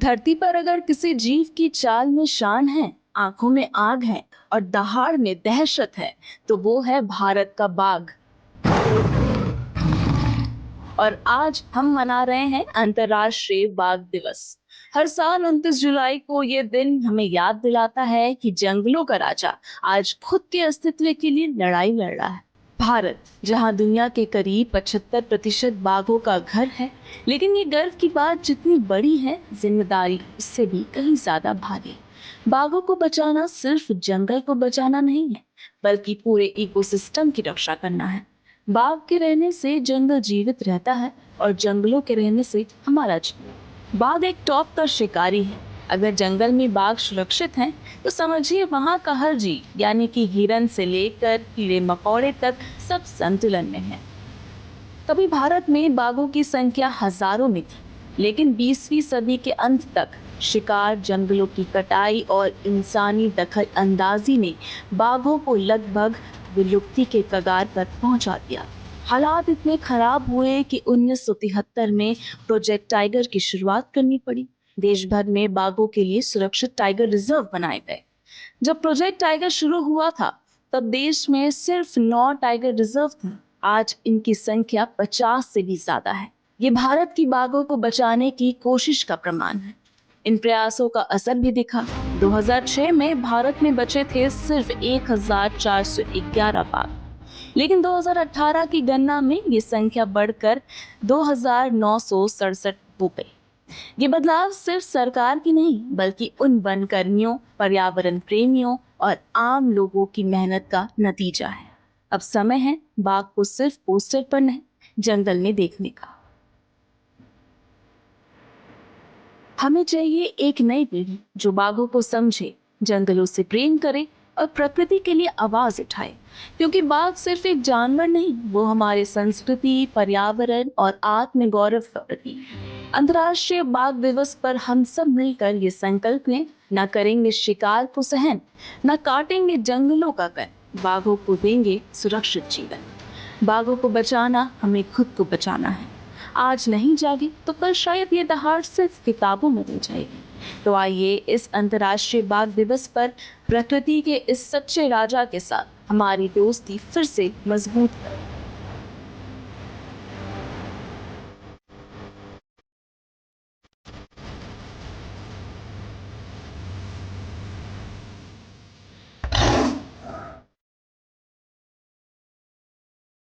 धरती पर अगर किसी जीव की चाल में शान है, आंखों में आग है और दहाड़ में दहशत है, तो वो है भारत का बाघ। और आज हम मना रहे हैं अंतर्राष्ट्रीय बाघ दिवस। हर साल 29 जुलाई को ये दिन हमें याद दिलाता है कि जंगलों का राजा आज खुद के अस्तित्व के लिए लड़ाई लड़ रहा है। भारत, जहां दुनिया के करीब 75% बाघों का घर है, लेकिन ये गर्व की बात जितनी बड़ी है, जिम्मेदारी उससे भी कहीं ज्यादा भारी है। बाघों को बचाना सिर्फ जंगल को बचाना नहीं है, बल्कि पूरे इकोसिस्टम की रक्षा करना है। बाघ के रहने से जंगल जीवित रहता है और जंगलों के रहने से हमारा जीवन। बाघ एक टॉप का शिकारी है। अगर जंगल में बाघ सुरक्षित हैं, तो समझिए वहाँ का हर जीव, यानी कि हिरन से लेकर कीड़े मकोड़े तक, सब संतुलन में है। कभी भारत में बाघों की संख्या हजारों में थी, लेकिन 20वीं सदी के अंत तक शिकार, जंगलों की कटाई और इंसानी दखल अंदाजी ने बाघों को लगभग विलुप्ति के कगार पर पहुंचा दिया। हालात इतने खराब हुए कि 1973 में प्रोजेक्ट टाइगर की शुरुआत करनी पड़ी। देश भर में बाघों के लिए सुरक्षित टाइगर रिजर्व बनाए गए। जब प्रोजेक्ट टाइगर शुरू हुआ था, तब देश में सिर्फ 9 टाइगर रिजर्व थे। आज इनकी संख्या 50 से भी ज्यादा है। ये भारत की बाघों को बचाने की कोशिश का प्रमाण है। इन प्रयासों का असर भी दिखा। 2006 में भारत में बचे थे सिर्फ 1411 बाघ, लेकिन 2018 की गणना में ये संख्या बढ़कर 2967 हो गई। ये बदलाव सिर्फ सरकार की नहीं, बल्कि उन वन कर्मियों, पर्यावरण प्रेमियों और आम लोगों की मेहनत का नतीजा है। अब समय है बाघ को सिर्फ पोस्टर पर नहीं, जंगल में देखने का। हमें चाहिए एक नई पीढ़ी जो बाघों को समझे, जंगलों से प्रेम करे और प्रकृति के लिए आवाज उठाए, क्योंकि बाघ सिर्फ एक जानवर नहीं, वो हमारे संस्कृति, पर्यावरण और आत्म गौरव का प्रतीक है। अंतर्राष्ट्रीय बाघ दिवस पर हम सब मिलकर ये संकल्प लें, न करेंगे शिकार को सहन, न काटेंगे जंगलों का कन, बाघों को देंगे सुरक्षित जीवन। बाघों को बचाना हमें खुद को बचाना है। आज नहीं जागे तो कल शायद ये दहाड़ सिर्फ किताबों में रह जाएगी। तो आइए इस अंतर्राष्ट्रीय बाघ दिवस पर प्रकृति के इस सच्चे राजा के साथ हमारी दोस्ती फिर से मजबूत करें।